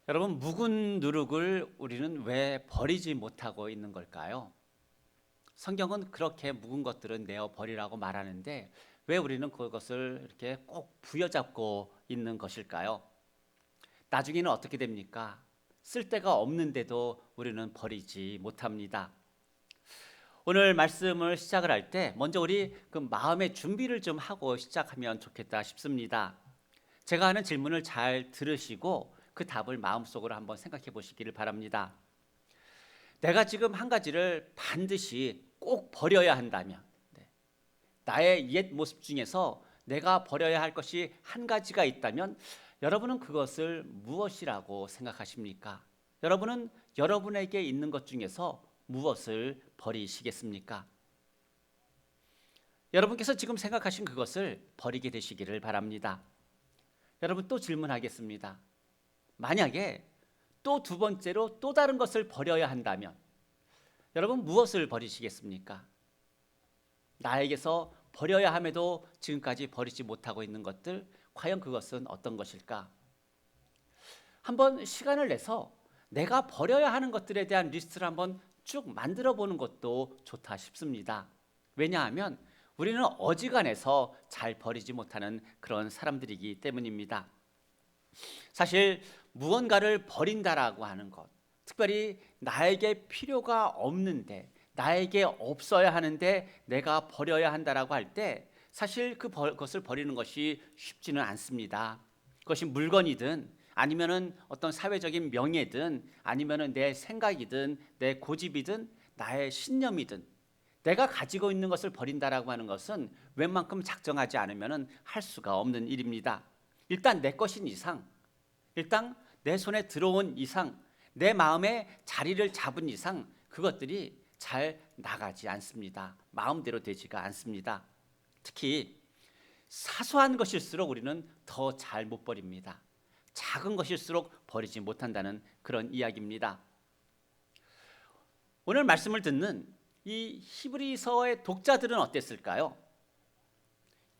여러분, 묵은 누룩을 우리는 왜 버리지 못하고 있는 걸까요? 성경은 그렇게 묵은 것들은 내어 버리라고 말하는데 왜 우리는 그것을 이렇게 꼭 부여잡고 있는 것일까요? 나중에는 어떻게 됩니까? 쓸데가 없는데도 우리는 버리지 못합니다. 오늘 말씀을 시작을 할 때 먼저 우리 그 마음의 준비를 좀 하고 시작하면 좋겠다 싶습니다. 제가 하는 질문을 잘 들으시고 그 답을 마음속으로 한번 생각해 보시기를 바랍니다. 내가 지금 한 가지를 반드시 꼭 버려야 한다면, 나의 옛 모습 중에서 내가 버려야 할 것이 한 가지가 있다면 여러분은 그것을 무엇이라고 생각하십니까? 여러분은 여러분에게 있는 것 중에서 무엇을 버리시겠습니까? 여러분께서 지금 생각하신 그것을 버리게 되시기를 바랍니다. 여러분, 또 질문하겠습니다. 만약에 또 두 번째로 또 다른 것을 버려야 한다면 여러분 무엇을 버리시겠습니까? 나에게서 버려야 함에도 지금까지 버리지 못하고 있는 것들, 과연 그것은 어떤 것일까? 한번 시간을 내서 내가 버려야 하는 것들에 대한 리스트를 한번 쭉 만들어 보는 것도 좋다 싶습니다. 왜냐하면 우리는 어지간해서 잘 버리지 못하는 그런 사람들이기 때문입니다. 사실 무언가를 버린다라고 하는 것, 특별히 나에게 필요가 없는데, 나에게 없어야 하는데 내가 버려야 한다라고 할 때 사실 그것을 버리는 것이 쉽지는 않습니다. 그것이 물건이든 아니면은 어떤 사회적인 명예든 아니면은 내 생각이든 내 고집이든 나의 신념이든 내가 가지고 있는 것을 버린다라고 하는 것은 웬만큼 작정하지 않으면은 할 수가 없는 일입니다. 일단 내 것인 이상, 일단 내 손에 들어온 이상, 내 마음에 자리를 잡은 이상 그것들이 잘 나가지 않습니다. 마음대로 되지가 않습니다. 특히 사소한 것일수록 우리는 더 잘 못 버립니다. 작은 것일수록 버리지 못한다는 그런 이야기입니다. 오늘 말씀을 듣는 이 히브리서의 독자들은 어땠을까요?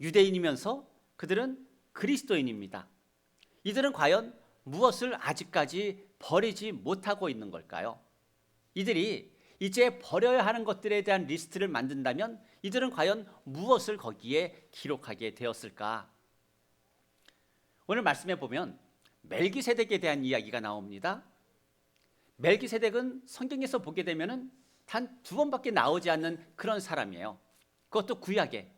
유대인이면서 그들은 그리스도인입니다. 이들은 과연 무엇을 아직까지 버리지 못하고 있는 걸까요? 이들이 이제 버려야 하는 것들에 대한 리스트를 만든다면 이들은 과연 무엇을 거기에 기록하게 되었을까? 오늘 말씀에 보면 멜기세덱에 대한 이야기가 나옵니다. 멜기세덱은 성경에서 보게 되면은 단 두 번밖에 나오지 않는 그런 사람이에요. 그것도 구약에.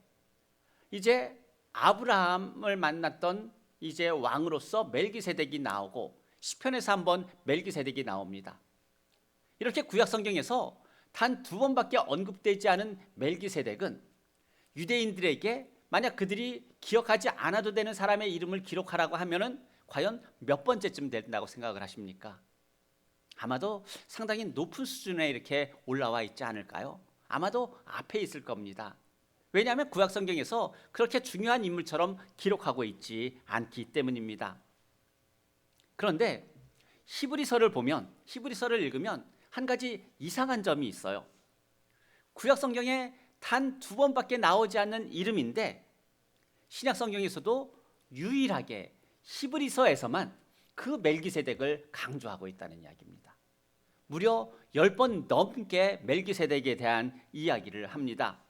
이제 아브라함을 만났던 이제 왕으로서 멜기세덱이 나오고 시편에서 한번 멜기세덱이 나옵니다. 이렇게 구약 성경에서 단 두 번밖에 언급되지 않은 멜기세덱은 유대인들에게 만약 그들이 기억하지 않아도 되는 사람의 이름을 기록하라고 하면은 과연 몇 번째쯤 된다고 생각을 하십니까? 아마도 상당히 높은 수준에 이렇게 올라와 있지 않을까요? 아마도 앞에 있을 겁니다. 왜냐하면 구약 성경에서 그렇게 중요한 인물처럼 기록하고 있지 않기 때문입니다. 그런데 히브리서를 읽으면 한 가지 이상한 점이 있어요. 구약 성경에 단 두 번밖에 나오지 않는 이름인데 신약 성경에서도 유일하게 히브리서에서만 그 멜기세덱을 강조하고 있다는 이야기입니다. 무려 10번 넘게 멜기세덱에 대한 이야기를 합니다.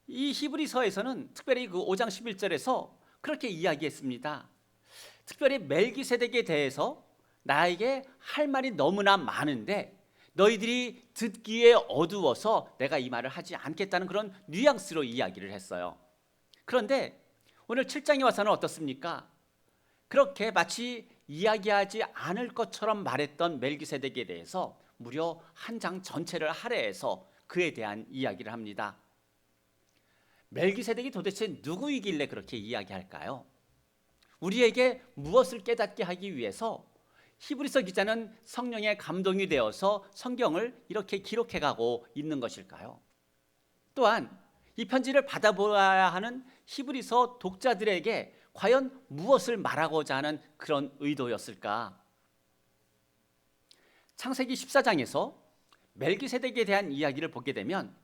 이 히브리서에서는 특별히 그 5장 11절에서 그렇게 이야기했습니다. 특별히 멜기세덱에 대해서 나에게 할 말이 너무나 많은데 너희들이 듣기에 어두워서 내가 이 말을 하지 않겠다는 그런 뉘앙스로 이야기를 했어요. 그런데 오늘 7장에 와서는 어떻습니까? 그렇게 마치 이야기하지 않을 것처럼 말했던 멜기세덱에 대해서 무려 한 장 전체를 할애해서 그에 대한 이야기를 합니다. 멜기세덱이 도대체 누구이길래 그렇게 이야기할까요? 우리에게 무엇을 깨닫게 하기 위해서 히브리서 기자는 성령의 감동이 되어서 성경을 이렇게 기록해가고 있는 것일까요? 또한 이 편지를 받아보아야 하는 히브리서 독자들에게 과연 무엇을 말하고자 하는 그런 의도였을까? 창세기 14장에서 멜기세덱에 대한 이야기를 보게 되면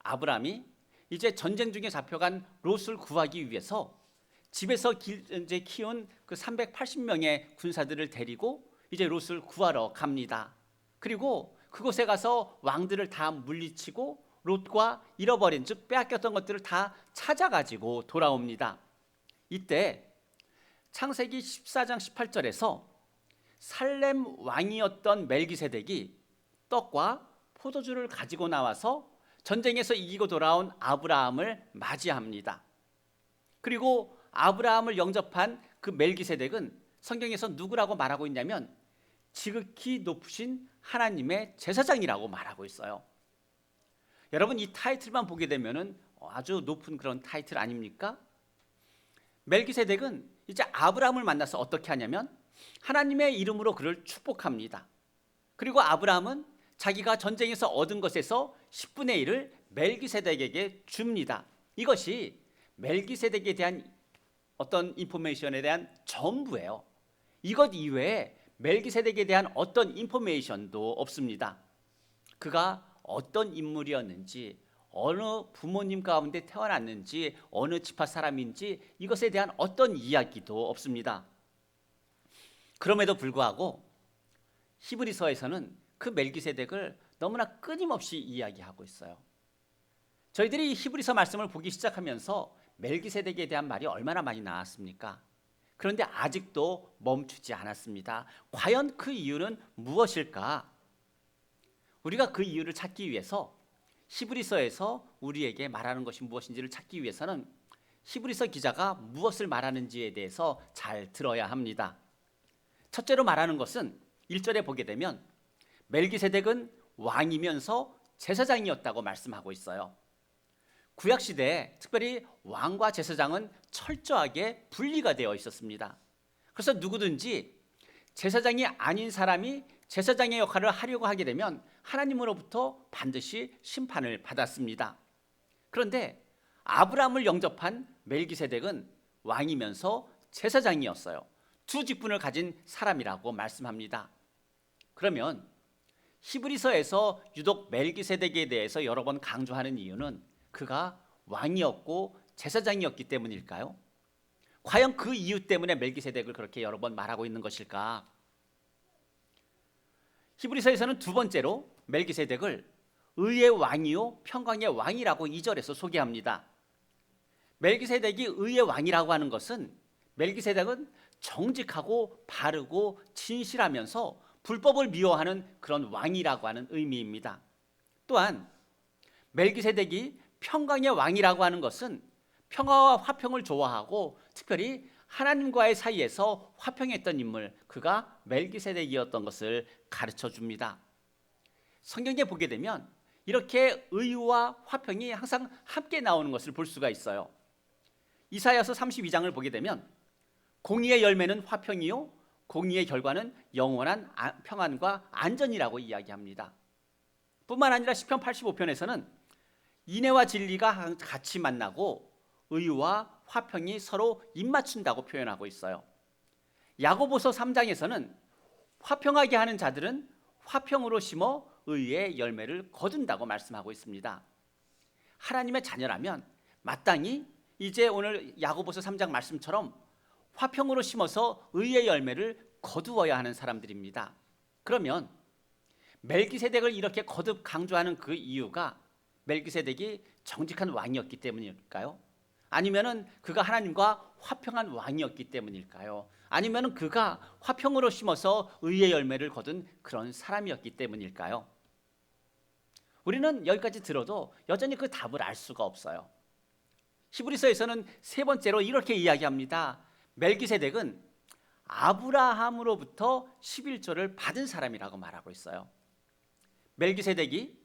아브라함이 이제 전쟁 중에 잡혀간 롯을 구하기 위해서 집에서 이제 키운 그 380명의 군사들을 데리고 이제 롯을 구하러 갑니다. 그리고 그곳에 가서 왕들을 다 물리치고 롯과 잃어버린, 즉 빼앗겼던 것들을 다 찾아가지고 돌아옵니다. 이때 창세기 14장 18절에서 살렘 왕이었던 멜기세덱이 떡과 포도주를 가지고 나와서 전쟁에서 이기고 돌아온 아브라함을 맞이합니다. 그리고 아브라함을 영접한 그 멜기세덱은 성경에서 누구라고 말하고 있냐면 지극히 높으신 하나님의 제사장이라고 말하고 있어요. 여러분, 이 타이틀만 보게 되면은 아주 높은 그런 타이틀 아닙니까? 멜기세덱은 이제 아브라함을 만나서 어떻게 하냐면 하나님의 이름으로 그를 축복합니다. 그리고 아브라함은 자기가 전쟁에서 얻은 것에서 10분의 1을 멜기세덱에게 줍니다. 이것이 멜기세덱에 대한 어떤 인포메이션에 대한 전부예요. 이것 이외에 멜기세덱에 대한 어떤 인포메이션도 없습니다. 그가 어떤 인물이었는지, 어느 부모님 가운데 태어났는지, 어느 지파 사람인지 이것에 대한 어떤 이야기도 없습니다. 그럼에도 불구하고 히브리서에서는 그 멜기세덱을 너무나 끊임없이 이야기하고 있어요. 저희들이 히브리서 말씀을 보기 시작하면서 멜기세덱에 대한 말이 얼마나 많이 나왔습니까? 그런데 아직도 멈추지 않았습니다. 과연 그 이유는 무엇일까? 우리가 그 이유를 찾기 위해서 히브리서에서 우리에게 말하는 것이 무엇인지를 찾기 위해서는 히브리서 기자가 무엇을 말하는지에 대해서 잘 들어야 합니다. 첫째로 말하는 것은 1절에 보게 되면 멜기세덱은 왕이면서 제사장이었다고 말씀하고 있어요. 구약시대에 특별히 왕과 제사장은 철저하게 분리가 되어 있었습니다. 그래서 누구든지 제사장이 아닌 사람이 제사장의 역할을 하려고 하게 되면 하나님으로부터 반드시 심판을 받았습니다. 그런데 아브라함을 영접한 멜기세덱은 왕이면서 제사장이었어요. 두 직분을 가진 사람이라고 말씀합니다. 그러면 히브리서에서 유독 멜기세덱에 대해서 여러 번 강조하는 이유는 그가 왕이었고 제사장이었기 때문일까요? 과연 그 이유 때문에 멜기세덱을 그렇게 여러 번 말하고 있는 것일까? 히브리서에서는 두 번째로 멜기세덱을 의의 왕이요 평강의 왕이라고 2절에서 소개합니다. 멜기세덱이 의의 왕이라고 하는 것은 멜기세덱은 정직하고 바르고 진실하면서 불법을 미워하는 그런 왕이라고 하는 의미입니다. 또한 멜기세덱이 평강의 왕이라고 하는 것은 평화와 화평을 좋아하고 특별히 하나님과의 사이에서 화평했던 인물, 그가 멜기세덱이었던 것을 가르쳐 줍니다. 성경에 보게 되면 이렇게 의와 화평이 항상 함께 나오는 것을 볼 수가 있어요. 이사야서 32장을 보게 되면 공의의 열매는 화평이요 공의의 결과는 영원한 평안과 안전이라고 이야기합니다. 뿐만 아니라 시편 85편에서는 인애와 진리가 같이 만나고 의와 화평이 서로 입맞춘다고 표현하고 있어요. 야고보서 3장에서는 화평하게 하는 자들은 화평으로 심어 의의 열매를 거둔다고 말씀하고 있습니다. 하나님의 자녀라면 마땅히 이제 오늘 야고보서 3장 말씀처럼 화평으로 심어서 의의 열매를 거두어야 하는 사람들입니다. 그러면 멜기세덱을 이렇게 거듭 강조하는 그 이유가 멜기세덱이 정직한 왕이었기 때문일까요? 아니면은 그가 하나님과 화평한 왕이었기 때문일까요? 아니면은 그가 화평으로 심어서 의의 열매를 거둔 그런 사람이었기 때문일까요? 우리는 여기까지 들어도 여전히 그 답을 알 수가 없어요. 히브리서에서는 세 번째로 이렇게 이야기합니다. 멜기세덱은 아브라함으로부터 11조를 받은 사람이라고 말하고 있어요. 멜기세덱이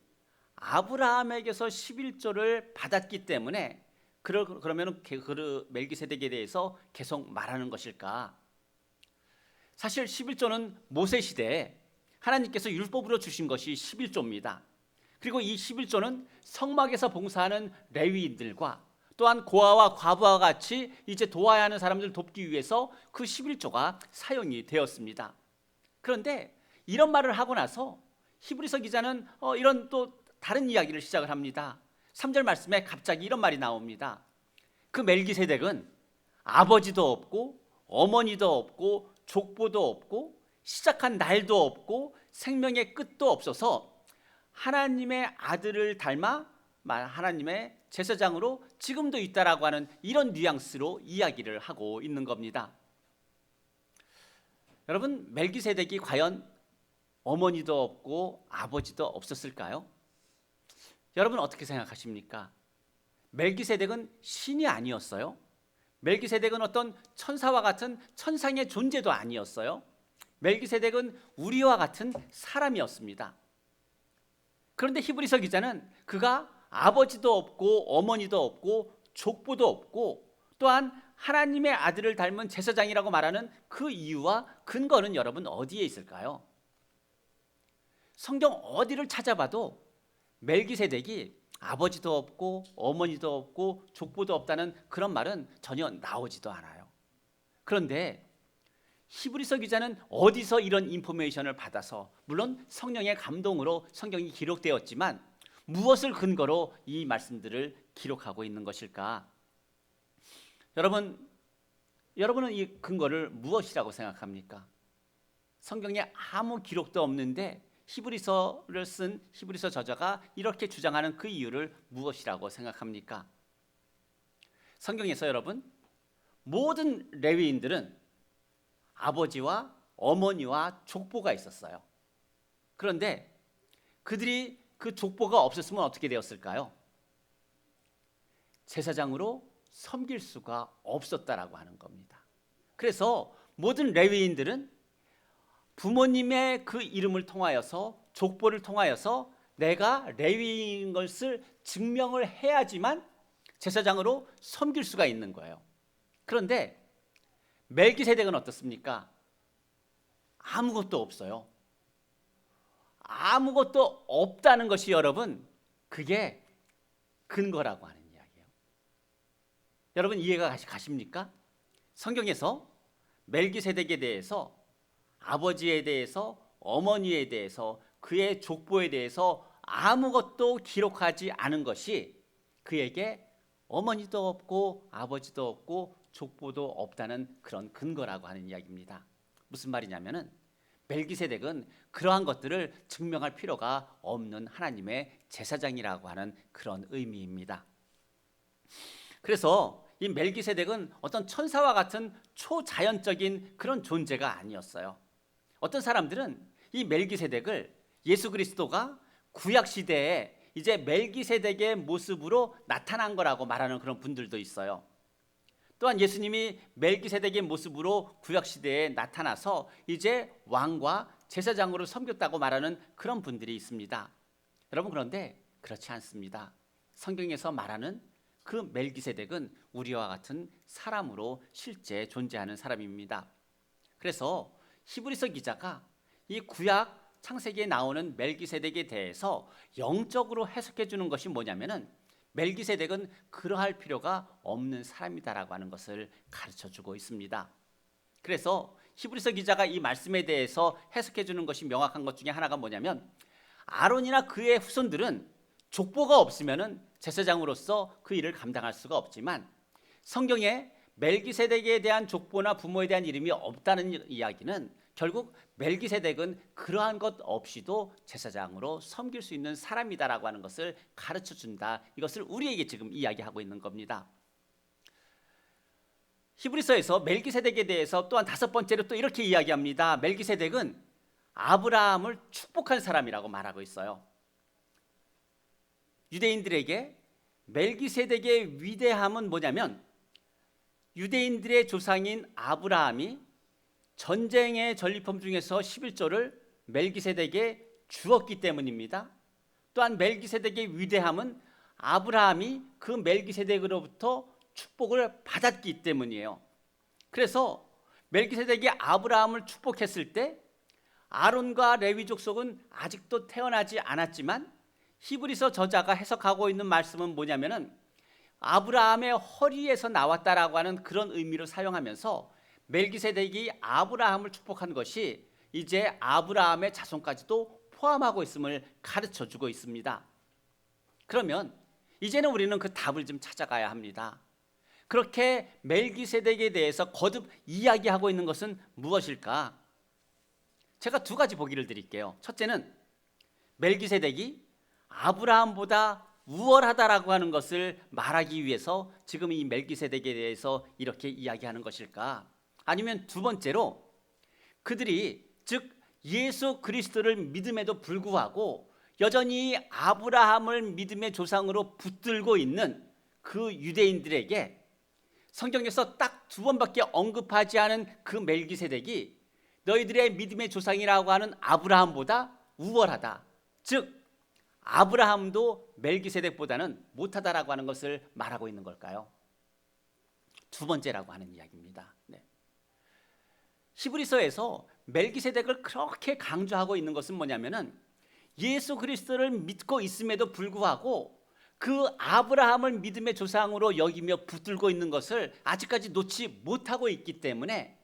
아브라함에게서 11조를 받았기 때문에 그러면 그 멜기세덱에 대해서 계속 말하는 것일까? 사실 11조는 모세 시대에 하나님께서 율법으로 주신 것이 11조입니다. 그리고 이 11조는 성막에서 봉사하는 레위인들과 또한 고아와 과부와 같이 이제 도와야 하는 사람들을 돕기 위해서 그 11조가 사용이 되었습니다. 그런데 이런 말을 하고 나서 히브리서 기자는 이런 또 다른 이야기를 시작을 합니다. 3절 말씀에 갑자기 이런 말이 나옵니다. 그 멜기세덱은 아버지도 없고 어머니도 없고 족보도 없고 시작한 날도 없고 생명의 끝도 없어서 하나님의 아들을 닮아 하나님의 제사장으로 지금도 있다라고 하는 이런 뉘앙스로 이야기를 하고 있는 겁니다. 여러분, 멜기세덱이 과연 어머니도 없고 아버지도 없었을까요? 여러분 어떻게 생각하십니까? 멜기세덱은 신이 아니었어요. 멜기세덱은 어떤 천사와 같은 천상의 존재도 아니었어요. 멜기세덱은 우리와 같은 사람이었습니다. 그런데 히브리서 기자는 그가 아버지도 없고 어머니도 없고 족보도 없고 또한 하나님의 아들을 닮은 제사장이라고 말하는 그 이유와 근거는 여러분 어디에 있을까요? 성경 어디를 찾아봐도 멜기세덱이 아버지도 없고 어머니도 없고 족보도 없다는 그런 말은 전혀 나오지도 않아요. 그런데 히브리서 기자는 어디서 이런 인포메이션을 받아서, 물론 성령의 감동으로 성경이 기록되었지만 무엇을 근거로 이 말씀들을 기록하고 있는 것일까? 여러분은 이 근거를 무엇이라고 생각합니까? 성경에 아무 기록도 없는데 히브리서를 쓴 히브리서 저자가 이렇게 주장하는 그 이유를 무엇이라고 생각합니까? 성경에서 여러분, 모든 레위인들은 아버지와 어머니와 족보가 있었어요. 그런데 그들이 그 족보가 없었으면 어떻게 되었을까요? 제사장으로 섬길 수가 없었다라고 하는 겁니다. 그래서 모든 레위인들은 부모님의 그 이름을 통하여서, 족보를 통하여서 내가 레위인 것을 증명을 해야지만 제사장으로 섬길 수가 있는 거예요. 그런데 멜기세덱은 어떻습니까? 아무것도 없어요. 아무것도 없다는 것이 여러분, 그게 근거라고 하는 이야기예요. 여러분 이해가 가십니까? 성경에서 멜기세덱에 대해서, 아버지에 대해서, 어머니에 대해서, 그의 족보에 대해서 아무것도 기록하지 않은 것이 그에게 어머니도 없고 아버지도 없고 족보도 없다는 그런 근거라고 하는 이야기입니다. 무슨 말이냐면은 멜기세덱은 그러한 것들을 증명할 필요가 없는 하나님의 제사장이라고 하는 그런 의미입니다. 그래서 이 멜기세덱은 어떤 천사와 같은 초자연적인 그런 존재가 아니었어요. 어떤 사람들은 이 멜기세덱을 예수 그리스도가 구약 시대에 이제 멜기세덱의 모습으로 나타난 거라고 말하는 그런 분들도 있어요. 또한 예수님이 멜기세덱의 모습으로 구약 시대에 나타나서 이제 왕과 제사장으로 섬겼다고 말하는 그런 분들이 있습니다. 여러분, 그런데 그렇지 않습니다. 성경에서 말하는 그 멜기세덱은 우리와 같은 사람으로 실제 존재하는 사람입니다. 그래서 히브리서 기자가 이 구약 창세기에 나오는 멜기세덱에 대해서 영적으로 해석해 주는 것이 뭐냐면은 멜기세덱은 그러할 필요가 없는 사람이다라고 하는 것을 가르쳐 주고 있습니다. 그래서 히브리서 기자가 이 말씀에 대해서 해석해 주는 것이 명확한 것 중에 하나가 뭐냐면, 아론이나 그의 후손들은 족보가 없으면은 제사장으로서 그 일을 감당할 수가 없지만, 성경에 멜기세덱에 대한 족보나 부모에 대한 이름이 없다는 이야기는 결국 멜기세덱은 그러한 것 없이도 제사장으로 섬길 수 있는 사람이다라고 하는 것을 가르쳐 준다. 이것을 우리에게 지금 이야기하고 있는 겁니다. 히브리서에서 멜기세덱에 대해서 또한 다섯 번째로 또 이렇게 이야기합니다. 멜기세덱은 아브라함을 축복한 사람이라고 말하고 있어요. 유대인들에게 멜기세덱의 위대함은 뭐냐면, 유대인들의 조상인 아브라함이 전쟁의 전리품 중에서 11조를 멜기세덱에게 주었기 때문입니다. 또한 멜기세덱의 위대함은 아브라함이 그 멜기세덱으로부터 축복을 받았기 때문이에요. 그래서 멜기세덱이 아브라함을 축복했을 때 아론과 레위 족속은 아직도 태어나지 않았지만, 히브리서 저자가 해석하고 있는 말씀은 뭐냐면은 아브라함의 허리에서 나왔다라고 하는 그런 의미로 사용하면서 멜기세덱이 아브라함을 축복한 것이 이제 아브라함의 자손까지도 포함하고 있음을 가르쳐 주고 있습니다. 그러면 이제는 우리는 그 답을 좀 찾아가야 합니다. 그렇게 멜기세덱에 대해서 거듭 이야기하고 있는 것은 무엇일까? 제가 두 가지 보기를 드릴게요. 첫째는 멜기세덱이 아브라함보다 우월하다라고 하는 것을 말하기 위해서 지금 이 멜기세덱에 대해서 이렇게 이야기하는 것일까? 아니면 두 번째로 그들이 즉 예수 그리스도를 믿음에도 불구하고 여전히 아브라함을 믿음의 조상으로 붙들고 있는 그 유대인들에게 성경에서 딱 두 번밖에 언급하지 않은 그 멜기세덱이 너희들의 믿음의 조상이라고 하는 아브라함보다 우월하다. 즉 아브라함도 멜기세덱보다는 못하다라고 하는 것을 말하고 있는 걸까요? 두 번째라고 하는 이야기입니다. 네. 히브리서에서 멜기세덱을 그렇게 강조하고 있는 것은 뭐냐면은 예수 그리스도를 믿고 있음에도 불구하고 그 아브라함을 믿음의 조상으로 여기며 붙들고 있는 것을 아직까지 놓지 못하고 있기 때문에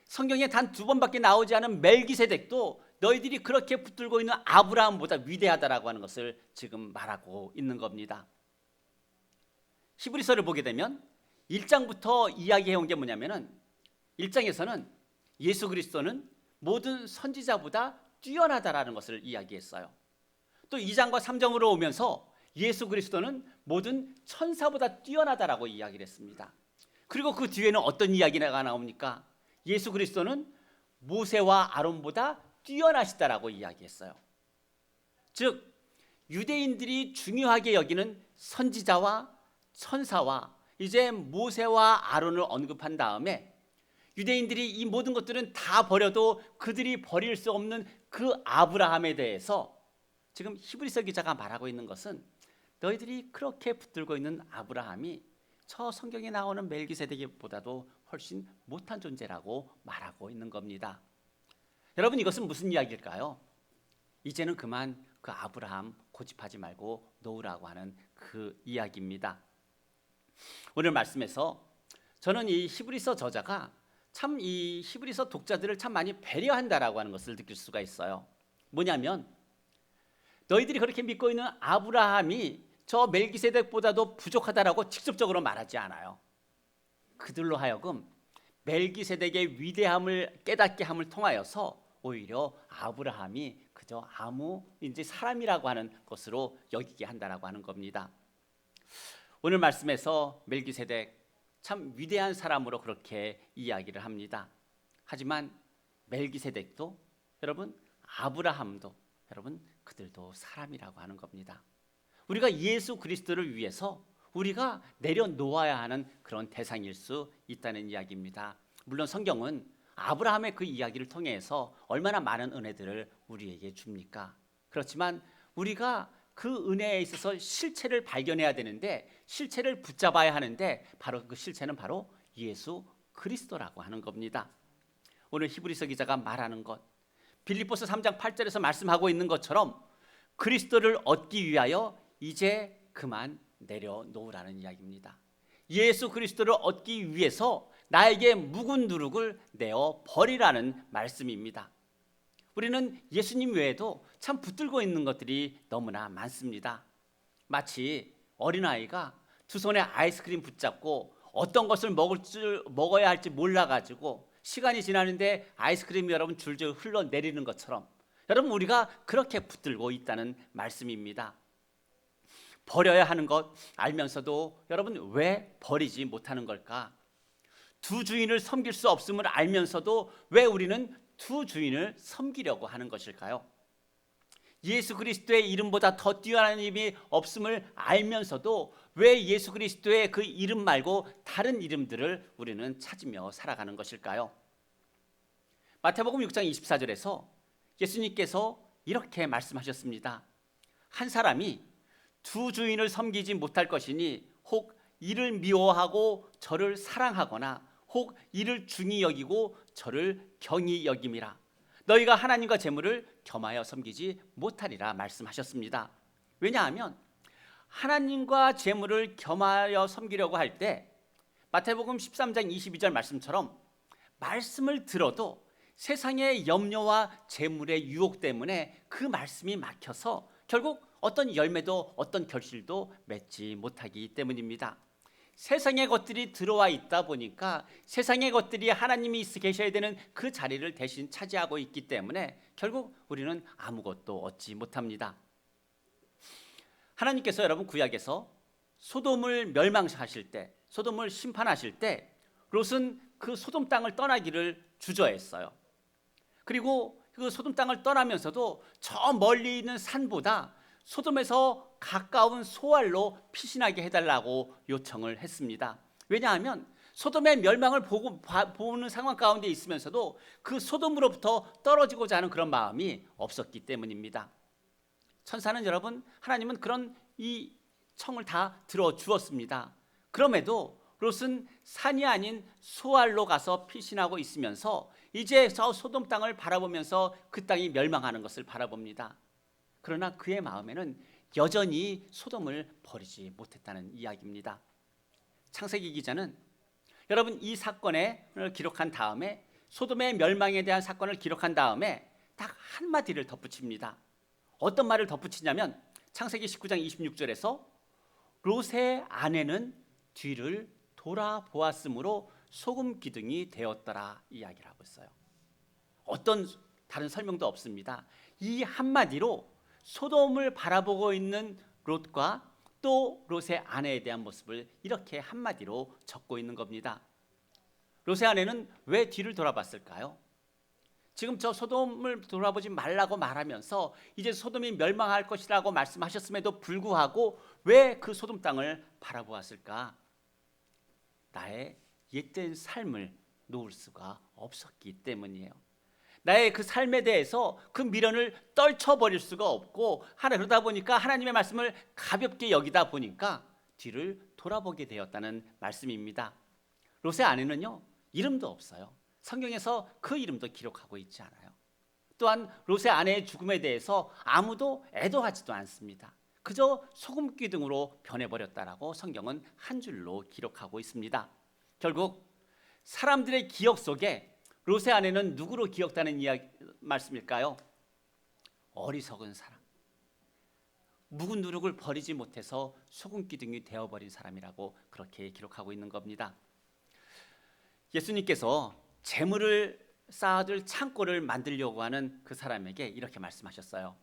성경에 단 두 번밖에 나오지 않은 멜기세덱도 너희들이 그렇게 붙들고 있는 아브라함보다 위대하다라고 하는 것을 지금 말하고 있는 겁니다. 히브리서를 보게 되면 1장부터 이야기해 온 게 뭐냐면은 1장에서는 예수 그리스도는 모든 선지자보다 뛰어나다라는 것을 이야기했어요. 또 2장과 3장으로 오면서 예수 그리스도는 모든 천사보다 뛰어나다라고 이야기를 했습니다. 그리고 그 뒤에는 어떤 이야기가 나옵니까? 예수 그리스도는 모세와 아론보다 뛰어나시다라고 이야기했어요. 즉 유대인들이 중요하게 여기는 선지자와 천사와 이제 모세와 아론을 언급한 다음에 유대인들이 이 모든 것들은 다 버려도 그들이 버릴 수 없는 그 아브라함에 대해서 지금 히브리서 기자가 말하고 있는 것은 너희들이 그렇게 붙들고 있는 아브라함이 저 성경에 나오는 멜기세덱보다도 훨씬 못한 존재라고 말하고 있는 겁니다. 여러분 이것은 무슨 이야기일까요? 이제는 그만 그 아브라함 고집하지 말고 놓으라고 하는 그 이야기입니다. 오늘 말씀에서 저는 이 히브리서 저자가 참 이 히브리서 독자들을 참 많이 배려한다라고 하는 것을 느낄 수가 있어요. 뭐냐면 너희들이 그렇게 믿고 있는 아브라함이 저 멜기세덱보다도 부족하다라고 직접적으로 말하지 않아요. 그들로 하여금 멜기세덱의 위대함을 깨닫게 함을 통하여서 오히려 아브라함이 그저 아무 이제 사람이라고 하는 것으로 여기게 한다라고 하는 겁니다. 오늘 말씀에서 멜기세덱 참 위대한 사람으로 그렇게 이야기를 합니다. 하지만 멜기세덱도 여러분 아브라함도 여러분 그들도 사람이라고 하는 겁니다. 우리가 예수 그리스도를 위해서 우리가 내려놓아야 하는 그런 대상일 수 있다는 이야기입니다. 물론 성경은 아브라함의 그 이야기를 통해서 얼마나 많은 은혜들을 우리에게 줍니까? 그렇지만 우리가 그 은혜에 있어서 실체를 발견해야 되는데 실체를 붙잡아야 하는데 바로 그 실체는 바로 예수 그리스도라고 하는 겁니다. 오늘 히브리서 기자가 말하는 것 빌립보서 3장 8절에서 말씀하고 있는 것처럼 그리스도를 얻기 위하여 이제 그만 내려놓으라는 이야기입니다. 예수 그리스도를 얻기 위해서 나에게 묵은 누룩을 내어 버리라는 말씀입니다. 우리는 예수님 외에도 참 붙들고 있는 것들이 너무나 많습니다. 마치 어린아이가 두 손에 아이스크림 붙잡고 어떤 것을 먹어야 할지 몰라가지고 시간이 지나는데 아이스크림이 여러분 줄줄 흘러내리는 것처럼 여러분 우리가 그렇게 붙들고 있다는 말씀입니다. 버려야 하는 것 알면서도 여러분 왜 버리지 못하는 걸까? 두 주인을 섬길 수 없음을 알면서도 왜 우리는 두 주인을 섬기려고 하는 것일까요? 예수 그리스도의 이름보다 더 뛰어난 이름이 없음을 알면서도 왜 예수 그리스도의 그 이름 말고 다른 이름들을 우리는 찾으며 살아가는 것일까요? 마태복음 6장 24절에서 예수님께서 이렇게 말씀하셨습니다. 한 사람이 두 주인을 섬기지 못할 것이니 혹 이를 미워하고 저를 사랑하거나 혹 이를 중히 여기고 저를 경히 여김이라. 너희가 하나님과 재물을 겸하여 섬기지 못하리라 말씀하셨습니다. 왜냐하면 하나님과 재물을 겸하여 섬기려고 할 때 마태복음 13장 22절 말씀처럼 말씀을 들어도 세상의 염려와 재물의 유혹 때문에 그 말씀이 막혀서 결국 어떤 열매도 어떤 결실도 맺지 못하기 때문입니다. 세상의 것들이 들어와 있다 보니까 세상의 것들이 하나님이 계셔야 되는 그 자리를 대신 차지하고 있기 때문에 결국 우리는 아무것도 얻지 못합니다. 하나님께서 여러분 구약에서 소돔을 멸망하실 때, 소돔을 심판하실 때 롯은 그 소돔 땅을 떠나기를 주저했어요. 그리고 그 소돔 땅을 떠나면서도 저 멀리 있는 산보다 소돔에서 가까운 소알로 피신하게 해달라고 요청을 했습니다. 왜냐하면 소돔의 멸망을 보는 상황 가운데 있으면서도 그 소돔으로부터 떨어지고자 하는 그런 마음이 없었기 때문입니다. 천사는 여러분, 하나님은 그런 이 청을 다 들어주었습니다. 그럼에도 롯은 산이 아닌 소알로 가서 피신하고 있으면서 이제 저 소돔 땅을 바라보면서 그 땅이 멸망하는 것을 바라봅니다. 그러나 그의 마음에는 여전히 소돔을 버리지 못했다는 이야기입니다. 창세기 기자는 여러분 이 사건을 기록한 다음에, 소돔의 멸망에 대한 사건을 기록한 다음에 딱 한마디를 덧붙입니다. 어떤 말을 덧붙이냐면 창세기 19장 26절에서 롯의 아내는 뒤를 돌아보았으므로 소금 기둥이 되었더라 이야기를 하고 있어요. 어떤 다른 설명도 없습니다. 이 한마디로 소돔을 바라보고 있는 롯과 또 롯의 아내에 대한 모습을 이렇게 한마디로 적고 있는 겁니다. 롯의 아내는 왜 뒤를 돌아봤을까요? 지금 저 소돔을 돌아보지 말라고 말하면서 이제 소돔이 멸망할 것이라고 말씀하셨음에도 불구하고 왜 그 소돔 땅을 바라보았을까? 나의 옛된 삶을 놓을 수가 없었기 때문이에요. 나의 그 삶에 대해서 그 미련을 떨쳐버릴 수가 없고, 그러다 보니까 하나님의 말씀을 가볍게 여기다 보니까 뒤를 돌아보게 되었다는 말씀입니다. 롯의 아내는요, 이름도 없어요. 성경에서 그 이름도 기록하고 있지 않아요. 또한 롯의 아내의 죽음에 대해서 아무도 애도하지도 않습니다. 그저 소금 기둥으로 변해버렸다라고 성경은 한 줄로 기록하고 있습니다. 결국 사람들의 기억 속에 롯의 아내는 누구로 기억되는 말씀일까요? 어리석은 사람, 묵은 누룩을 버리지 못해서 소금 기둥이 되어버린 사람이라고 그렇게 기록하고 있는 겁니다. 예수님께서 재물을 쌓아둘 창고를 만들려고 하는 그 사람에게 이렇게 말씀하셨어요.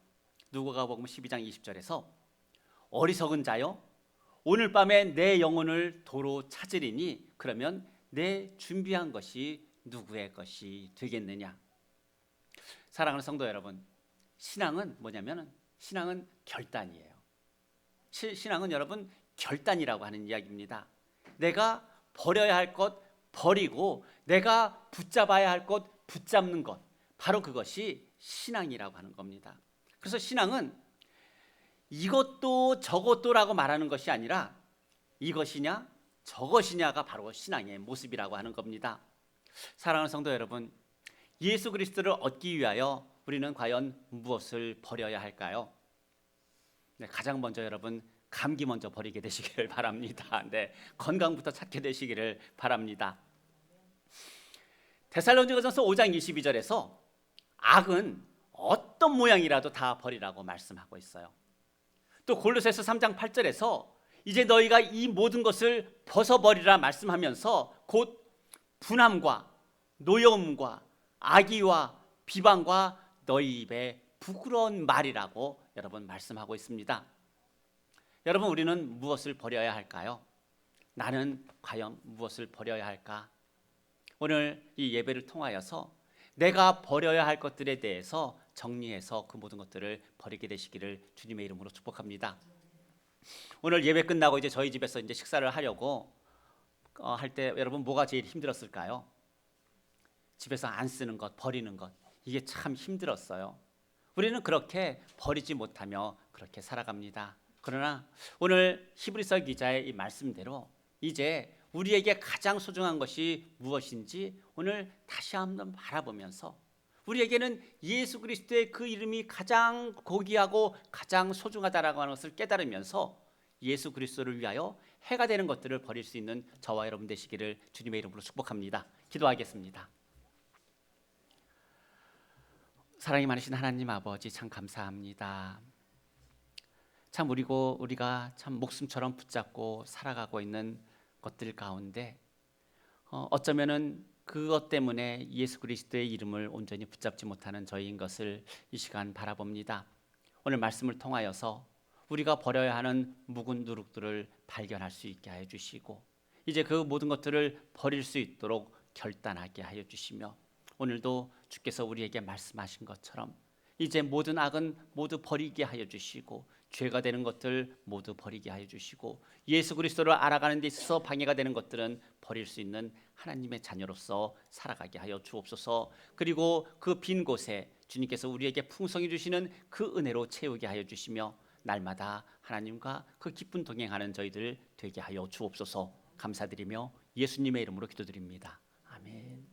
누가복음 12장 20절에서 어리석은 자여, 오늘 밤에 내 영혼을 도로 찾으리니 그러면 내 준비한 것이 누구의 것이 되겠느냐. 사랑하는 성도 여러분, 신앙은 뭐냐면 신앙은 결단이에요. 신앙은 여러분 결단이라고 하는 이야기입니다. 내가 버려야 할 것 버리고 내가 붙잡아야 할 것 붙잡는 것, 바로 그것이 신앙이라고 하는 겁니다. 그래서 신앙은 이것도 저것도라고 말하는 것이 아니라 이것이냐 저것이냐가 바로 신앙의 모습이라고 하는 겁니다. 사랑하는 성도 여러분, 예수 그리스도를 얻기 위하여 우리는 과연 무엇을 버려야 할까요? 네, 가장 먼저 여러분 감기 먼저 버리게 되시기를 바랍니다. 네, 건강부터 찾게 되시기를 바랍니다. 데살로니가전서 5장 22절에서 악은 어떤 모양이라도 다 버리라고 말씀하고 있어요. 또 골로새서 3장 8절에서 이제 너희가 이 모든 것을 벗어버리라 말씀하면서 곧 분함과 노여움과 악의와 비방과 너희 입에 부끄러운 말이라고 여러분 말씀하고 있습니다. 여러분, 우리는 무엇을 버려야 할까요? 나는 과연 무엇을 버려야 할까? 오늘 이 예배를 통하여서 내가 버려야 할 것들에 대해서 정리해서 그 모든 것들을 버리게 되시기를 주님의 이름으로 축복합니다. 오늘 예배 끝나고 이제 저희 집에서 이제 식사를 하려고 할 때 여러분 뭐가 제일 힘들었을까요? 집에서 안 쓰는 것, 버리는 것, 이게 참 힘들었어요. 우리는 그렇게 버리지 못하며 그렇게 살아갑니다. 그러나 오늘 히브리서 기자의 이 말씀대로 이제 우리에게 가장 소중한 것이 무엇인지 오늘 다시 한번 바라보면서 우리에게는 예수 그리스도의 그 이름이 가장 고귀하고 가장 소중하다라고 하는 것을 깨달으면서 예수 그리스도를 위하여 해가 되는 것들을 버릴 수 있는 저와 여러분 되시기를 주님의 이름으로 축복합니다. 기도하겠습니다. 사랑이 많으신 하나님 아버지, 참 감사합니다. 참 우리가 참 목숨처럼 붙잡고 살아가고 있는 것들 가운데 어쩌면은 그것 때문에 예수 그리스도의 이름을 온전히 붙잡지 못하는 저희인 것을 이 시간 바라봅니다. 오늘 말씀을 통하여서 우리가 버려야 하는 묵은 누룩들을 발견할 수 있게 하여 주시고 이제 그 모든 것들을 버릴 수 있도록 결단하게 하여 주시며 오늘도 주께서 우리에게 말씀하신 것처럼 이제 모든 악은 모두 버리게 하여 주시고 죄가 되는 것들 모두 버리게 하여 주시고 예수 그리스도를 알아가는 데 있어서 방해가 되는 것들은 버릴 수 있는 하나님의 자녀로서 살아가게 하여 주옵소서. 그리고 그 빈 곳에 주님께서 우리에게 풍성히 주시는 그 은혜로 채우게 하여 주시며 날마다 하나님과 그 기쁜 동행하는 저희들 되게 하여 주옵소서. 감사드리며 예수님의 이름으로 기도드립니다. 아멘.